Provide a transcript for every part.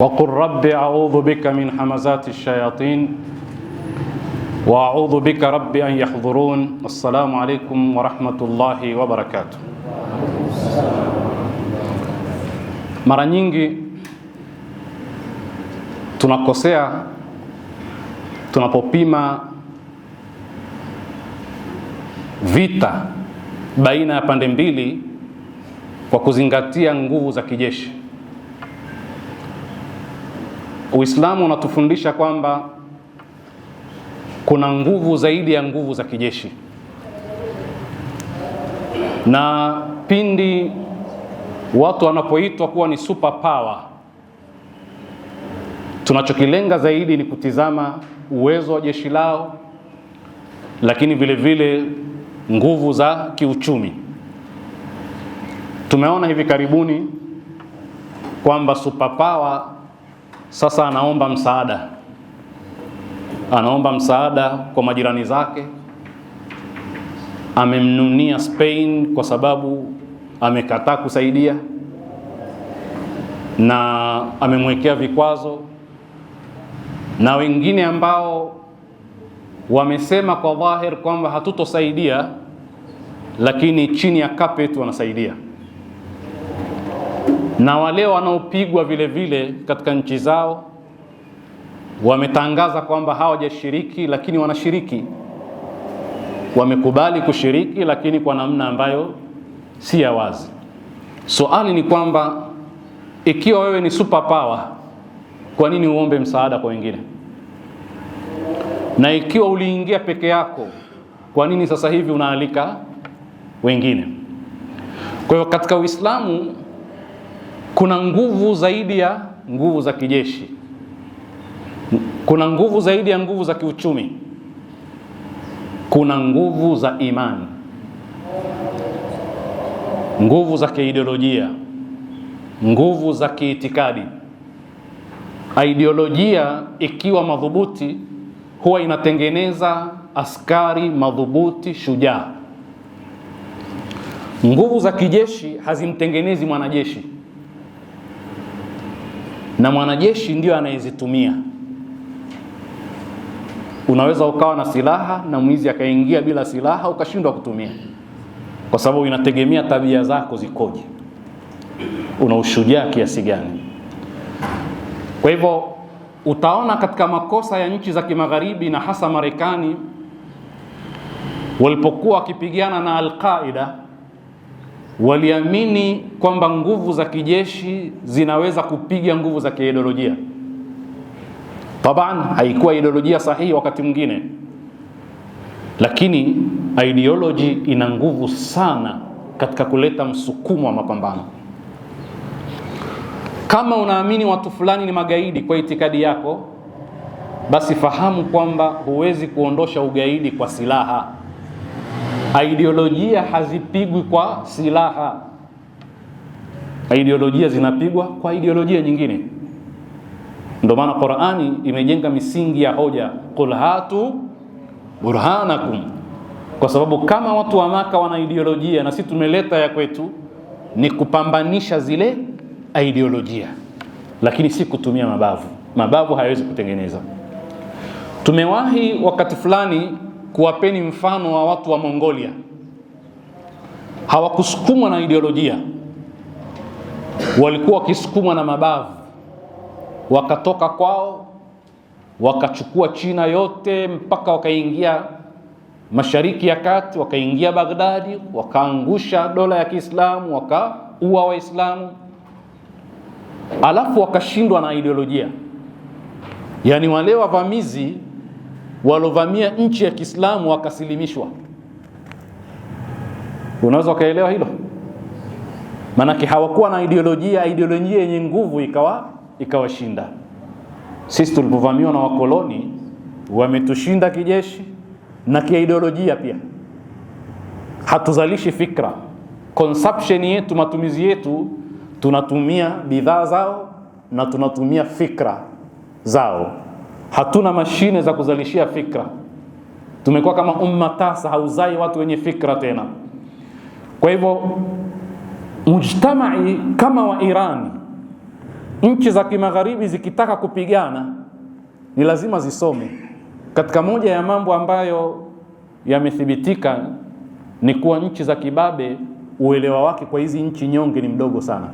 وقل رب أعوذ بك من همزات الشياطين وأعوذ بك رب أن يحضرون. السلام عليكم ورحمة الله وبركاته. Mara nyingi tunakosea tunapopima vita baina ya pande mbili kwa kuzingatia nguvu za kijeshi. Uislamu unatufundisha kwamba kuna nguvu zaidi ya nguvu za kijeshi, na pindi watu wanapoitwa kuwa ni super power, tunachokilenga zaidi ni kutizama uwezo wa jeshi lao, lakini vile vile nguvu za kiuchumi. Tumeona hivi karibuni kwamba super power sasa anaomba msaada kwa majirani zake. Amemnunia Spain kwa sababu amekataa kusaidia, na amemwekea vikwazo, na wengine ambao wamesema kwa dhahir kwamba hatutosaidia, lakini chini ya carpet wanasaidia. Na wale wanaopigwa vile vile katika nchi zao wametangaza kwamba hawajashiriki, lakini wanashiriki. Wamekubali kushiriki, lakini kwa namna ambayo si ya wazi. Swali ni kwamba ikiwa wewe ni super power, kwa nini uombe msaada kwa wengine? Na ikiwa uliingia peke yako, kwa nini sasa hivi unaalika wengine? Kwa hiyo katika Uislamu kuna nguvu zaidi ya nguvu za kijeshi, kuna nguvu zaidi ya nguvu za kiuchumi, kuna nguvu za imani, nguvu za kiideolojia, nguvu za kiitikadi. Ideolojia ikiwa madhubuti huwa inatengeneza askari madhubuti, shujaa. Nguvu za kijeshi hazimtengenezi mwanajeshi, na mwanajeshi ndio anayezitumia. Unaweza ukawa na silaha na mwizi akaingia bila silaha ukashindwa kutumia, kwa sababu inategemea tabia zako zikoje, una ushujaa kiasi gani. Kwa hivyo utaona katika makosa ya nchi za kimagharibi na hasa Marekani walipokuwa wakipigana na Al-Qaeda, waliamini kwamba nguvu za kijeshi zinaweza kupiga nguvu za kiideolojia. Taban haikuwa ideolojia sahihi wakati mwingine, lakini ideology ina nguvu sana katika kuleta msukumo wa mapambano. Kama unaamini watu fulani ni magaidi kwa itikadi yako, basi fahamu kwamba huwezi kuondosha ugaidi kwa silaha. Ideolojia hazipigwi kwa silaha, ideolojia zinapigwa kwa ideolojia nyingine. Ndio maana Qur'ani imejenga misingi ya hoja, qul hatu burhanakum, kwa sababu kama watu wa Maka wana ideolojia na sisi tumeleta ya kwetu, ni kupambanisha zile ideolojia, lakini si kutumia mabavu. Mabavu hayawezi kutengeneza. Tumewahi wakati fulani kuwapeni mfano wa watu wa Mongolia. Hawakusukumwa na ideolojia, walikuwa wakisukumwa na mabavu. Wakatoka kwao, wakachukua China yote mpaka wakaingia Mashariki ya Kati, wakaingia Baghdadi, wakaangusha dola ya Kiislamu, wakaua Waislamu, alafu wakashindwa na ideolojia. Yani wale wavamizi walovamia nchi ya Kiislamu wakasilimishwa. Unaweza ukaelewa hilo? Maanake hawakuwa na ideolojia yenye nguvu ikawashinda. Sisi tulipovamiwa na wakoloni, wametushinda kijeshi na kiideolojia pia. Hatuzalishi fikra, consumption yetu, matumizi yetu, tunatumia bidhaa zao na tunatumia fikra zao. Hatuna mashine za kuzalishia fikra. Tumekuwa kama umma tasa, hauzai watu wenye fikra tena. Kwa hivyo mujtamai kama wa Irani nchi za kimagharibi zikitaka kupigana ni lazima zisome. Katika moja ya mambo ambayo yamethibitika ni kuwa nchi za kibabe uelewa wake kwa hizi nchi nyonge ni mdogo sana,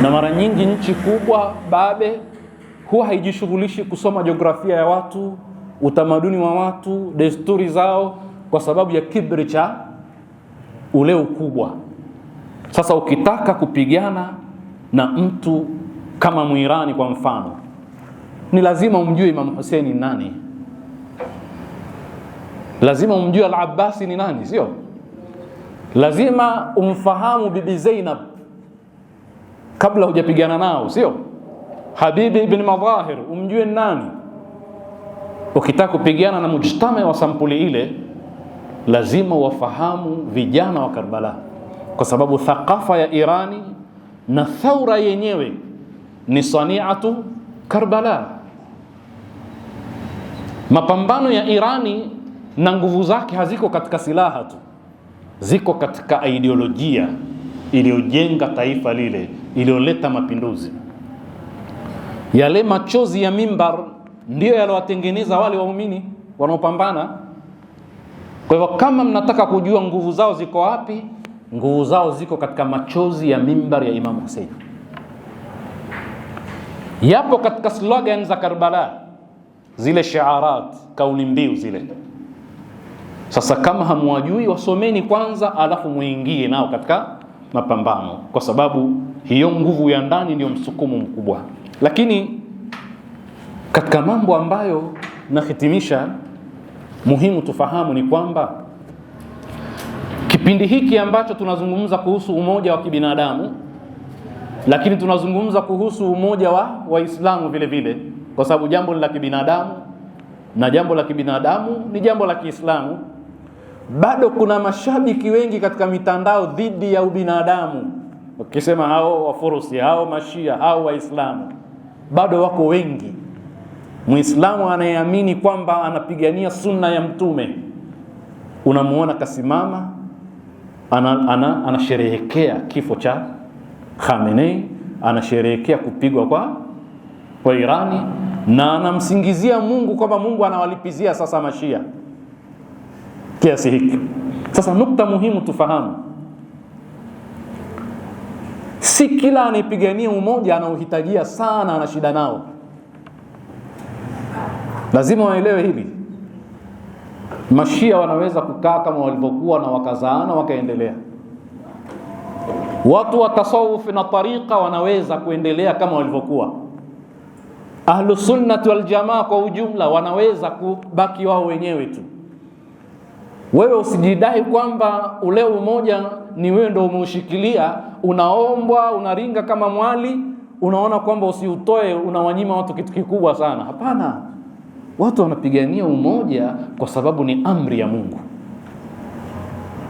na mara nyingi nchi kubwa babe huwa haijishughulishi kusoma jiografia ya watu, utamaduni wa watu, desturi zao, kwa sababu ya kibri cha ule ukubwa. Sasa ukitaka kupigana na mtu kama Muirani kwa mfano, ni lazima umjue Imam Hussein ni nani, lazima umjue Al-Abbasi ni nani, sio? Lazima umfahamu Bibi Zainab kabla hujapigana nao, sio? Habibi ibn Madahir umjue nani. Ukitaka kupigana na mujtama wa sampuli ile, lazima wafahamu vijana wa Karbala, kwa sababu thaqafa ya Irani na thaura yenyewe ni sani'atu Karbala. Mapambano ya Irani na nguvu zake haziko katika silaha tu, ziko katika ideolojia iliyojenga taifa lile, iliyoleta mapinduzi. Yale machozi ya mimbar ndio yalowatengeneza wale waumini wanaopambana. Kwa hivyo kama mnataka kujua nguvu zao ziko wapi, nguvu zao ziko katika machozi ya mimbar ya Imam Hussein. Yapo katika slogan za Karbala, zile shiarat, kauli mbiu zile. Sasa kama hamwajui, wasomeni kwanza, alafu muingie nao katika mapambano, kwa sababu hiyo nguvu ya ndani ndio msukumo mkubwa. Lakini katika mambo ambayo nahitimisha muhimu tufahamu ni kwamba kipindi hiki ambacho tunazungumza kuhusu umoja wa kibinadamu, lakini tunazungumza kuhusu umoja wa Waislamu vile vile, kwa sababu jambo la kibinadamu na jambo la kibinadamu ni jambo la Kiislamu. Bado kuna mashabiki wengi katika mitandao dhidi ya ubinadamu, ukisema hao Wafurusi, hao Mashia, hao Waislamu, bado wako wengi. Muislamu anayeamini kwamba anapigania sunna ya Mtume, unamuona kasimama anasherehekea kifo cha Khamenei, anasherehekea kupigwa kwa Irani, na anamsingizia Mungu kwamba Mungu anawalipizia sasa Mashia kiasi hiki. Sasa nukta muhimu tufahamu, si kila anayepigania umoja anaohitajia sana ana shida nao. Lazima waelewe hili. Mashia wanaweza kukaa kama walivyokuwa na wakazaana wakaendelea. Watu wa tasawuf na tariqa wanaweza kuendelea kama walivyokuwa. Ahlus sunnah wal jamaa kwa ujumla wanaweza kubaki wao wenyewe tu. Wewe usijidai kwamba ule umoja ni wewe ndio umeushikilia, unaombwa, unaringa kama mwali, unaona kwamba usiutoe unawanyima watu kitu kikubwa sana. Hapana. Watu wanapigania umoja kwa sababu ni amri ya Mungu,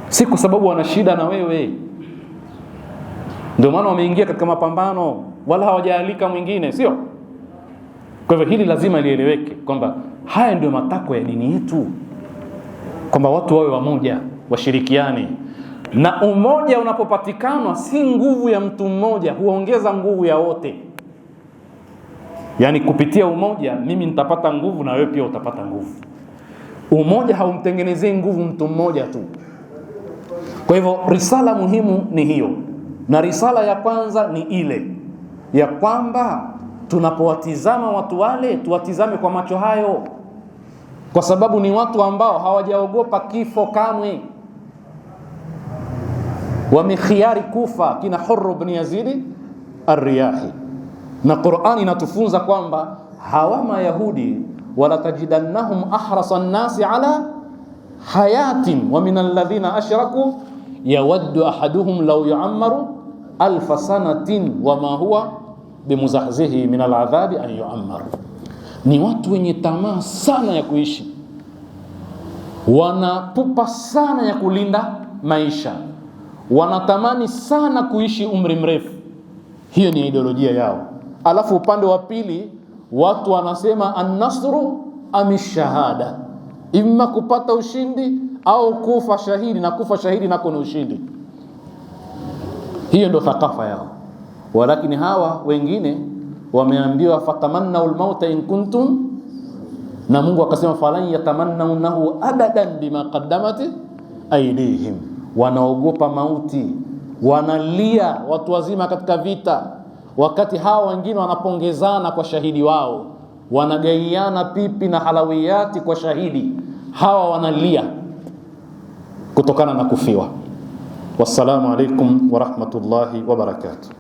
si kwa sababu wana shida na wewe. Ndio maana wameingia katika mapambano, wala hawajaalika mwingine, sio? Kwa hivyo hili lazima lieleweke kwamba haya ndio matakwa ya dini yetu, kwamba watu wawe wamoja, washirikiane. Na umoja unapopatikana, si nguvu ya mtu mmoja, huongeza nguvu ya wote. Yani kupitia umoja mimi nitapata nguvu na wewe pia utapata nguvu. Umoja haumtengenezei nguvu mtu mmoja tu. Kwa hivyo risala muhimu ni hiyo. Na risala ya kwanza ni ile ya kwamba tunapowatizama watu wale, tuwatizame kwa macho hayo, kwa sababu ni watu ambao hawajaogopa kifo kamwe. Wamekhiari kufa kina Hurr ibn Yazid ar-Riyahi. Na Qur'ani inatufunza kwamba hawa Mayahudi wala tajidannahum ahrasan nasi ala hayatin wa min alladhina ashraku yawaddu ahaduhum law yu'ammaru alf sanatin wama huwa bimuzahzihi min al'adhabi an yu'ammar. Ni watu wenye tamaa sana ya kuishi, wanapupa sana ya kulinda maisha, wanatamani sana kuishi umri mrefu. Hiyo ni ideolojia yao. Alafu upande wa pili watu wanasema an-nasru amishahada, imma kupata ushindi au kufa shahidi, na kufa shahidi nako ni ushindi. Hiyo ndio thakafa yao. Walakini hawa wengine wameambiwa fatamannaul mauta in kuntum, na Mungu akasema falan yatamannawnahu abadan bima qaddamat aydihim. Wanaogopa mauti, wanalia watu wazima katika vita, wakati hawa wengine wanapongezana kwa shahidi wao, wanagaiana pipi na halawiyati kwa shahidi. Hawa wanalia kutokana na kufiwa. Wassalamu alaikum wa rahmatullahi wa barakatuh.